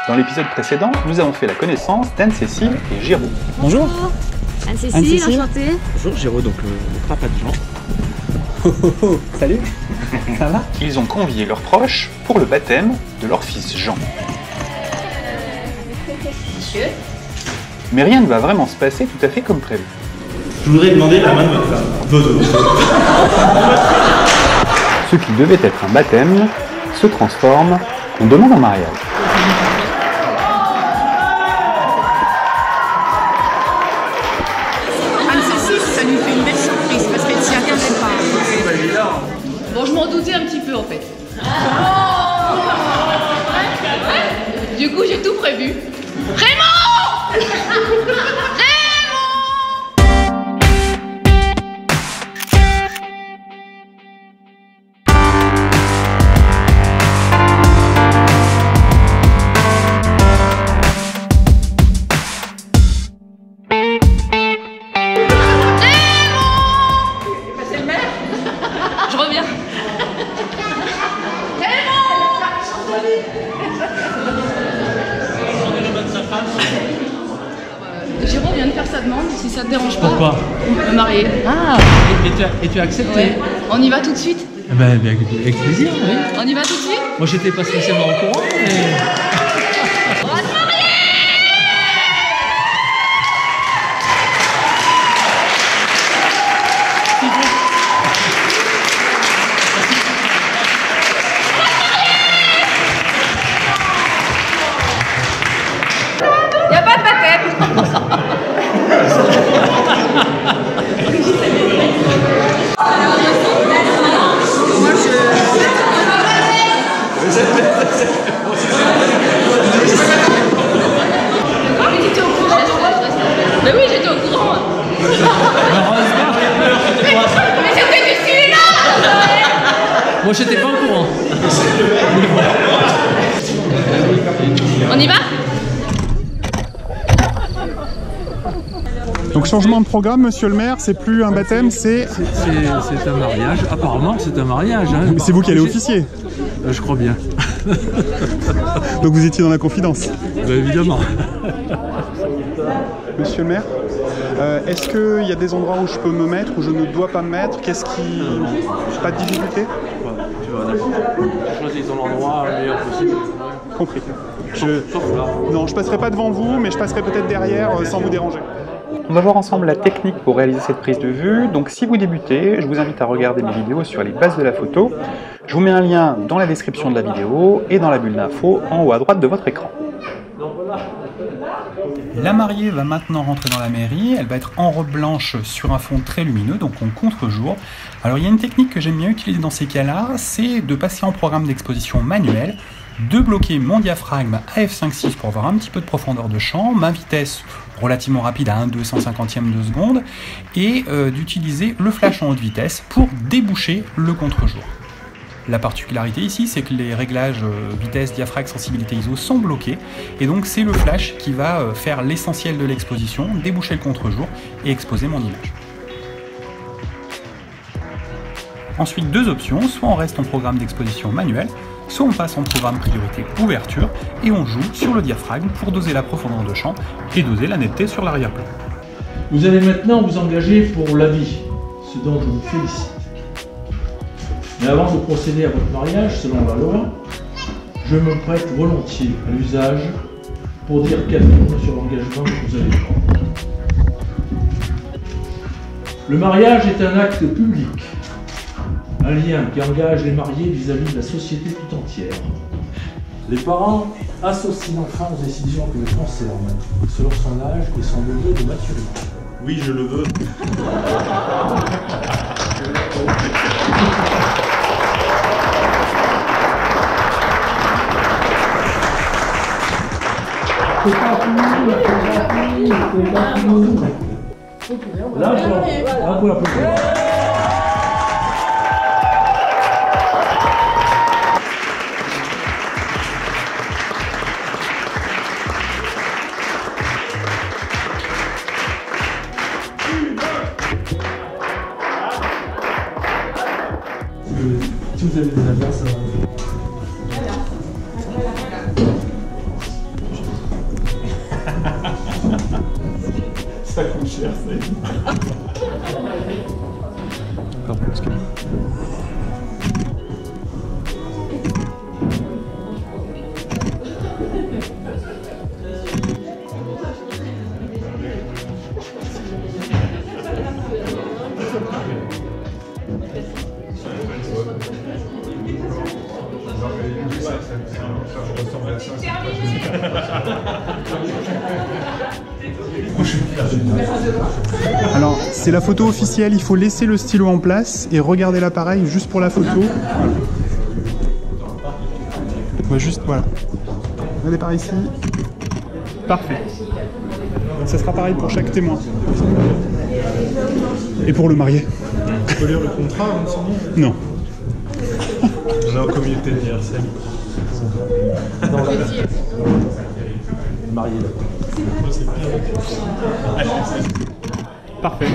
Dans l'épisode précédent, nous avons fait la connaissance d'Anne-Cécile et Giraud. Bonjour. Anne-Cécile, enchantée. Bonjour Giraud, donc le papa de Jean. Oh, oh, oh. Salut. Ça va? Ils ont convié leurs proches pour le baptême de leur fils Jean. Monsieur. Mais rien ne va vraiment se passer tout à fait comme prévu. Je voudrais demander la main de votre femme. Ce qui devait être un baptême se transforme en demande en mariage. Anne-Cécile, ça lui fait une belle surprise parce qu'elle s'y attendait pas. Bon, je m'en doutais un petit peu en fait. Du coup, j'ai tout prévu. Raymond! Je reviens. Jérôme vient de faire sa demande, si ça te dérange pas. Pourquoi? On peut me marier. Ah, et tu as accepté? Ouais. On y va tout de suite? Ben, avec plaisir, oui. On y va tout de suite? Moi, j'étais pas spécialement au courant, mais... On va se marier! Y a pas de baptême! Mais oui, j'étais au courant. Mais c'était du celui-là. Moi, j'étais pas au courant. On y va? Donc changement de programme, monsieur le maire, c'est plus un baptême, c'est C'est un mariage. Apparemment, c'est un mariage. Hein. c'est vous qui allez officier. Je crois bien. Donc vous étiez dans la confidence. Ben, évidemment. Monsieur le maire, est-ce qu'il y a des endroits où je peux me mettre, où je ne dois pas me mettre? Qu'est-ce qui... Pas de difficulté? Tu vas choisis ton endroit le meilleur possible. Compris. Sauf là. Non, je passerai pas devant vous, mais je passerai peut-être derrière sans vous déranger. On va voir ensemble la technique pour réaliser cette prise de vue. Donc si vous débutez, je vous invite à regarder mes vidéos sur les bases de la photo. Je vous mets un lien dans la description de la vidéo et dans la bulle d'infos en haut à droite de votre écran. La mariée va maintenant rentrer dans la mairie, elle va être en robe blanche sur un fond très lumineux, donc en contre-jour. Alors il y a une technique que j'aime bien utiliser dans ces cas-là, c'est de passer en programme d'exposition manuel, de bloquer mon diaphragme à f5.6 pour avoir un petit peu de profondeur de champ, ma vitesse relativement rapide à 1/250e de seconde, et d'utiliser le flash en haute vitesse pour déboucher le contre-jour. La particularité ici, c'est que les réglages vitesse, diaphragme, sensibilité ISO sont bloqués, et donc c'est le flash qui va faire l'essentiel de l'exposition, déboucher le contre-jour et exposer mon image. Ensuite, deux options, soit on reste en programme d'exposition manuel, soit on passe en programme priorité ouverture et on joue sur le diaphragme pour doser la profondeur de champ et doser la netteté sur l'arrière-plan. Vous allez maintenant vous engager pour la vie, ce dont je vous félicite. Mais avant de procéder à votre mariage, selon la loi, je me prête volontiers à l'usage pour dire quelques mots sur l'engagement que vous allez prendre. Le mariage est un acte public, un lien qui engage les mariés vis-à-vis de la société tout entière. Les parents associent l'enfant aux décisions qui le concernent, selon son âge et son degré de maturité. Oui, je le veux. Là, pour la prochaine. Si vous avez des affaires, ça va. Pardon, excusez-moi. Alors, c'est la photo officielle, il faut laisser le stylo en place et regarder l'appareil juste pour la photo. Voilà. On va juste, voilà. Regardez par ici. Parfait. Ça sera pareil pour chaque témoin. Et pour le marié. On peut lire le contrat avant de signer? Non. On est en communauté universelle. Marié. Parfait.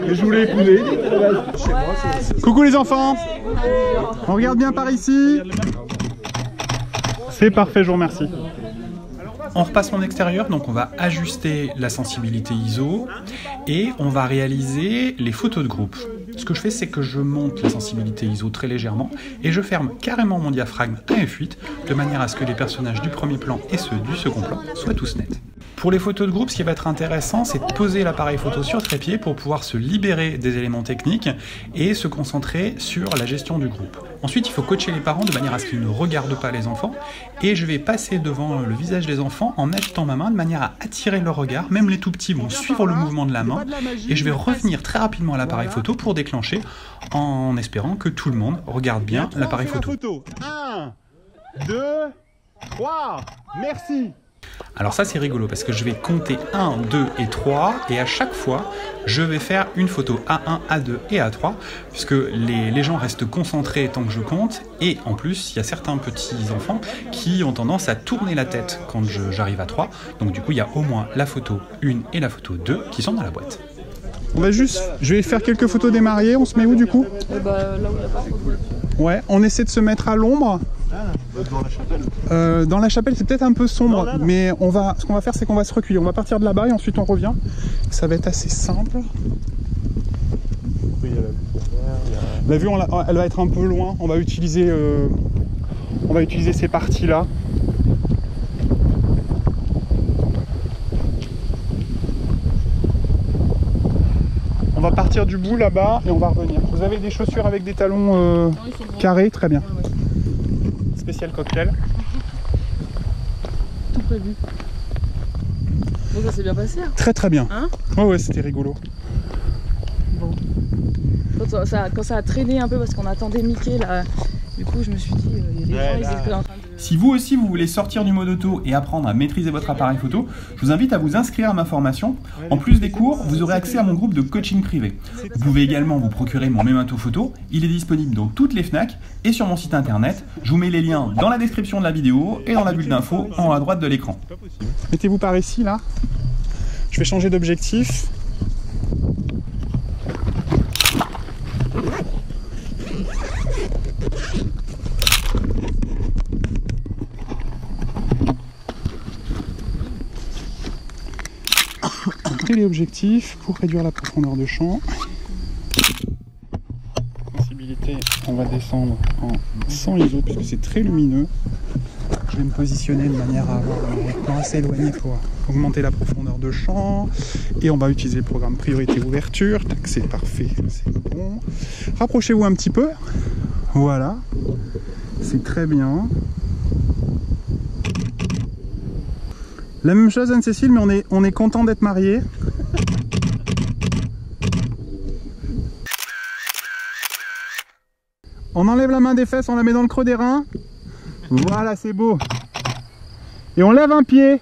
Et je voulais épouser. Coucou les enfants. On regarde bien par ici. C'est parfait, je vous remercie. On repasse en extérieur, donc on va ajuster la sensibilité ISO et on va réaliser les photos de groupe. Ce que je fais, c'est que je monte la sensibilité ISO très légèrement et je ferme carrément mon diaphragme à f8 de manière à ce que les personnages du premier plan et ceux du second plan soient tous nets. Pour les photos de groupe, ce qui va être intéressant, c'est de poser l'appareil photo sur trépied pour pouvoir se libérer des éléments techniques et se concentrer sur la gestion du groupe. Ensuite, il faut coacher les parents de manière à ce qu'ils ne regardent pas les enfants et je vais passer devant le visage des enfants en agitant ma main de manière à attirer leur regard. Même les tout petits vont suivre le mouvement de la main et je vais revenir très rapidement à l'appareil photo pour déclencher en espérant que tout le monde regarde bien l'appareil photo. 1, 2, 3, merci. Alors ça c'est rigolo parce que je vais compter 1, 2 et 3 et à chaque fois je vais faire une photo A1, A2 et A3 puisque les gens restent concentrés tant que je compte et en plus il y a certains petits enfants qui ont tendance à tourner la tête quand j'arrive à 3 donc du coup il y a au moins la photo 1 et la photo 2 qui sont dans la boîte. On va juste, je vais faire quelques photos des mariés, on se met où du coup? Là où il n'y a pas de... Ouais, on essaie de se mettre à l'ombre. Dans la chapelle. Dans la chapelle, c'est peut-être un peu sombre, non, mais ce qu'on va faire, c'est qu'on va se reculer. On va partir de là-bas et ensuite on revient. Ça va être assez simple. Oui, il y a la vue derrière, la vue, elle va être un peu loin. On va utiliser ces parties-là. On va partir du bout là-bas et on va revenir. Vous avez des chaussures avec des talons carrés, très bien. Ouais. Spécial cocktail. Tout prévu. Bon, ça s'est bien passé. Hein. Très très bien. Hein? Ouais, c'était rigolo. Bon. Quand ça a traîné un peu parce qu'on attendait Mickey là, du coup je me suis dit, il y a des gens ils étaient en train de... Si vous aussi vous voulez sortir du mode auto et apprendre à maîtriser votre appareil photo, je vous invite à vous inscrire à ma formation. En plus des cours, vous aurez accès à mon groupe de coaching privé. Vous pouvez également vous procurer mon Memento Photo. Il est disponible dans toutes les FNAC et sur mon site internet. Je vous mets les liens dans la description de la vidéo et dans la bulle d'infos en haut à droite de l'écran. Mettez-vous par ici là. Je vais changer d'objectif. Téléobjectif pour réduire la profondeur de champ. Sensibilité, on va descendre en 100 ISO puisque c'est très lumineux. Je vais me positionner de manière à avoir un plan assez éloigné pour augmenter la profondeur de champ. Et on va utiliser le programme priorité ouverture. C'est parfait, c'est bon. Rapprochez-vous un petit peu. Voilà, c'est très bien. La même chose Anne-Cécile, mais on est content d'être mariés. On enlève la main des fesses, on la met dans le creux des reins. Voilà, c'est beau. Et on lève un pied.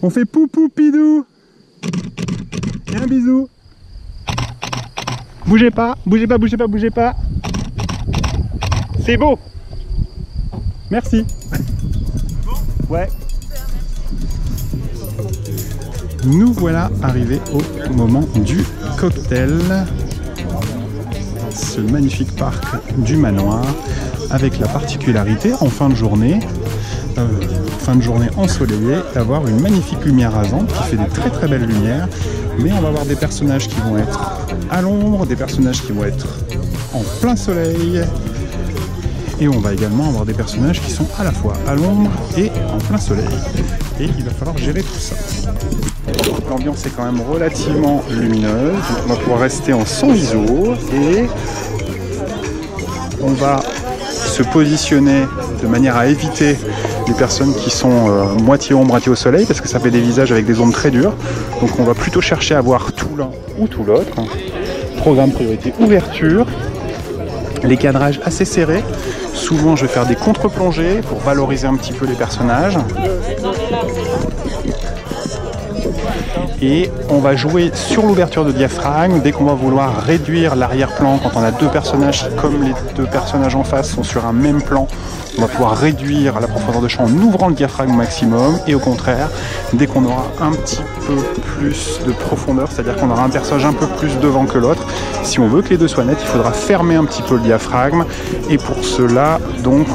On fait poupou pidou. Et un bisou. Bougez pas, bougez pas, bougez pas, bougez pas. C'est beau. Merci. Ouais. Nous voilà arrivés au moment du cocktail. Ce magnifique parc du manoir. avec la particularité en fin de journée ensoleillée, d'avoir une magnifique lumière rasante qui fait des très très belles lumières, mais on va avoir des personnages qui vont être à l'ombre, des personnages qui vont être en plein soleil, et on va également avoir des personnages qui sont à la fois à l'ombre et en plein soleil, et il va falloir gérer tout ça. L'ambiance est quand même relativement lumineuse, donc on va pouvoir rester en sans ISO et on va se positionner de manière à éviter les personnes qui sont moitié ombre, moitié au soleil, parce que ça fait des visages avec des ombres très dures. Donc on va plutôt chercher à voir tout l'un ou tout l'autre. Programme priorité ouverture. Les cadrages assez serrés. Souvent je vais faire des contre-plongées pour valoriser un petit peu les personnages. Et on va jouer sur l'ouverture de diaphragme dès qu'on va vouloir réduire l'arrière-plan. Quand on a deux personnages, comme les deux personnages en face sont sur un même plan, on va pouvoir réduire la profondeur de champ en ouvrant le diaphragme au maximum. Et au contraire, dès qu'on aura un petit peu plus de profondeur, c'est-à-dire qu'on aura un personnage un peu plus devant que l'autre, si on veut que les deux soient nets, il faudra fermer un petit peu le diaphragme. Et pour cela, donc,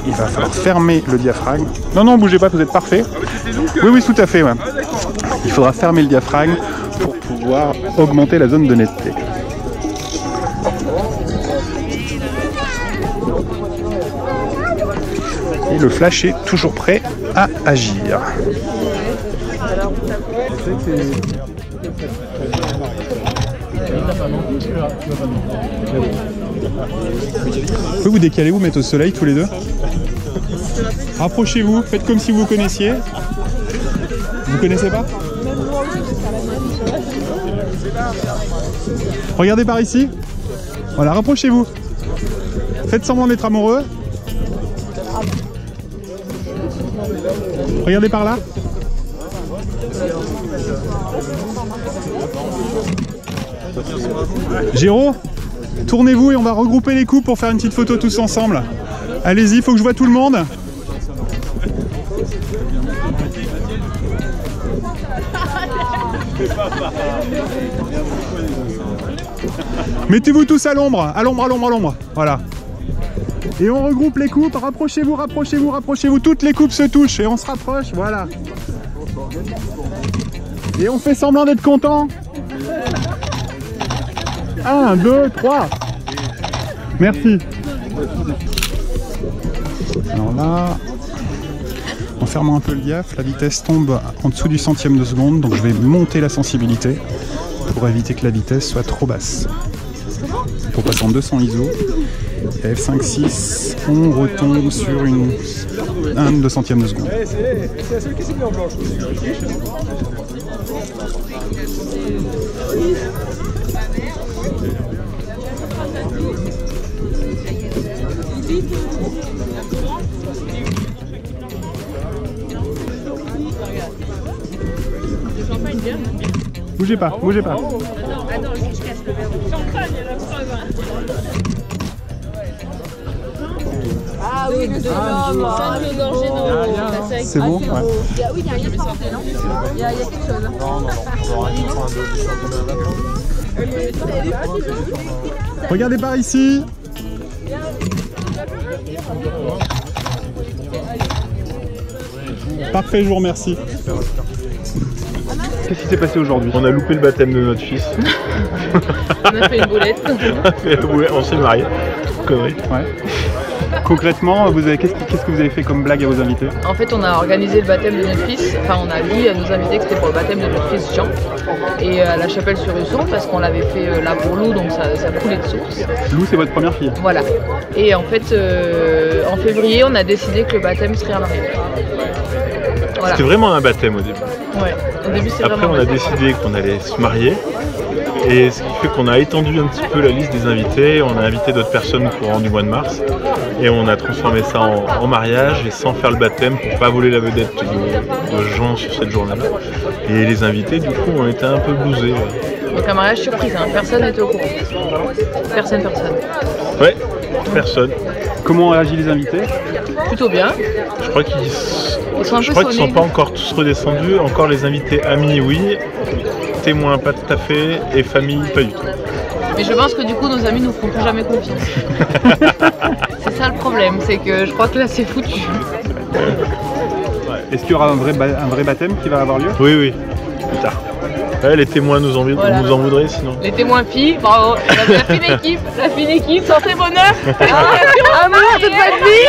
il va falloir fermer le diaphragme. Non, non, bougez pas, vous êtes parfait. Oui, oui, tout à fait. Ouais. Il faudra fermer le diaphragme pour pouvoir augmenter la zone de netteté. Et le flash est toujours prêt à agir. Vous vous décalez, vous mettez au soleil tous les deux. Rapprochez-vous, faites comme si vous connaissiez. Vous connaissez pas? Regardez par ici. Voilà, rapprochez-vous. Faites semblant d'être amoureux. Regardez par là. Géraud, tournez-vous et on va regrouper les coups pour faire une petite photo tous ensemble. Allez-y, il faut que je vois tout le monde. Mettez-vous tous à l'ombre, à l'ombre, à l'ombre, à l'ombre. Voilà. Et on regroupe les coupes. Rapprochez-vous, rapprochez-vous, rapprochez-vous. Toutes les coupes se touchent et on se rapproche. Voilà. Et on fait semblant d'être content. 1, 2, 3. Merci. Alors là, en fermant un peu le diaph, la vitesse tombe en dessous du centième de seconde, donc je vais monter la sensibilité pour éviter que la vitesse soit trop basse. Pour passer en 200 ISO, et F5.6, on retombe sur une 1 centième de seconde. C'est la seule qui s'est mise en blanche. Bougez pas, bougez pas. Attends, je casse le verre. Champagne, la preuve. Ah oui, le c'est bon, ouais. Oui, il y a rien de parenté, non? Il y a quelque chose. Non. Regardez par ici. Parfait, je vous remercie. Qu'est-ce qui s'est passé aujourd'hui? On a loupé le baptême de notre fils. On a fait une boulette. On s'est mariés. Connerie. Ouais. Concrètement, qu'est-ce que vous avez fait comme blague à vos invités? En fait, on a organisé le baptême de notre fils. Enfin, on a dit à nos invités que c'était pour le baptême de notre fils Jean. Et à la Chapelle-sur-Usson, parce qu'on l'avait fait là pour Lou, donc ça coulait de source. Lou, c'est votre première fille? Voilà. Et en fait, en février, on a décidé que le baptême serait en arrière. Voilà. C'était vraiment un baptême au début. Ouais, au début c'est Après, vraiment on a décidé qu'on allait se marier. Et ce qui fait qu'on a étendu un petit peu la liste des invités. On a invité d'autres personnes au courant du mois de mars. Et on a transformé ça en mariage et sans faire le baptême pour pas voler la vedette de Jean sur cette journée-là. Et les invités, du coup, ont été un peu bousés. Donc un mariage surprise, hein. Personne n'était au courant. Personne. Ouais, personne. Comment ont réagi les invités? Plutôt bien. Je crois qu'ils sont pas encore tous redescendus. Encore les invités amis, oui. Témoins, pas tout à fait. Et famille, pas du tout. Mais je pense que du coup, nos amis nous feront plus jamais confiance. ça le problème, c'est que je crois que là c'est foutu. Est-ce qu'il y aura un vrai baptême qui va avoir lieu? Oui, oui, plus tard. Ouais, les témoins nous en voudraient sinon. Les témoins filles, bravo, la fine équipe, santé bonheur. Amour, toute votre vie.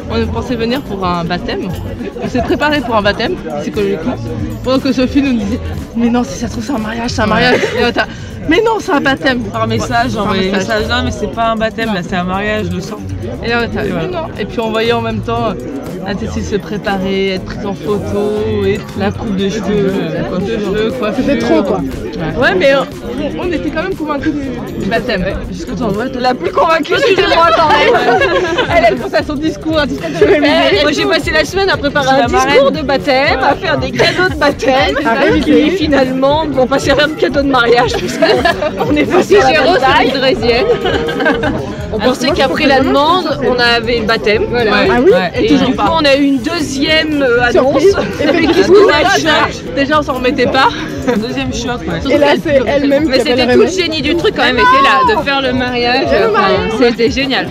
On pensait venir pour un baptême. On s'est préparé pour un baptême, psychologiquement. Pendant que Sophie nous disait mais non, si ça se trouve c'est un mariage, c'est un mariage. Mais non, c'est un baptême. Par message, envoyer un message. Non, mais c'est pas un baptême, là, c'est un mariage, je le sens. Et là, non. Et puis on voyait en même temps Tessie se préparer, être prise en photo, et la coupe de cheveux, quoi. C'était trop, quoi. Ouais, mais on était quand même convaincus du baptême. Jusqu'au temps, la plus convaincue, c'était moi quand même. Elle pensait à son discours, un discours de Moi, j'ai passé la semaine à préparer un discours de baptême, à faire des cadeaux de baptême, qui finalement vont pas servir de cadeau de mariage, puisqu'on est passé chez Rose, c'est une draisienne. On pensait qu'après la demande, on avait le baptême. Voilà. Ah oui. Et du coup, on a eu une deuxième annonce. Et puis déjà, on s'en remettait pas. Deuxième choc, ouais. Et là, c'est elle-même. Mais c'était tout le génie du truc quand même, était là, de faire le mariage. C'était génial.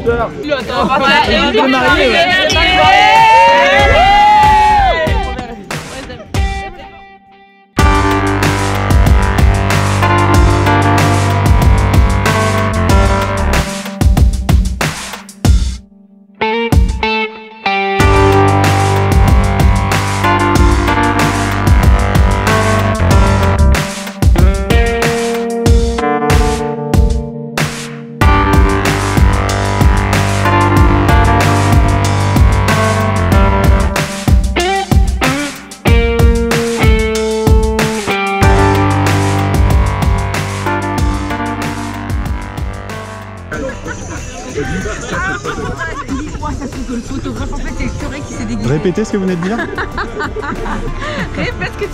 Répétez ce que vous venez de dire.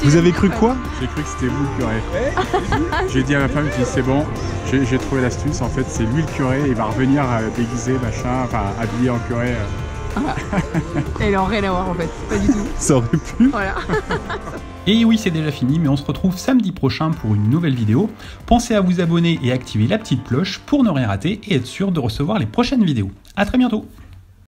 Vous avez cru quoi? J'ai cru que c'était vous le curé. J'ai dit à ma femme, j'ai dit c'est bon, j'ai trouvé l'astuce, en fait c'est lui le curé, il va revenir déguisé, machin, enfin habillé en curé. Elle n'a rien à voir en fait, pas du tout. Ça aurait pu. Voilà. Et oui, c'est déjà fini, mais on se retrouve samedi prochain pour une nouvelle vidéo. Pensez à vous abonner et activer la petite cloche pour ne rien rater et être sûr de recevoir les prochaines vidéos. A très bientôt.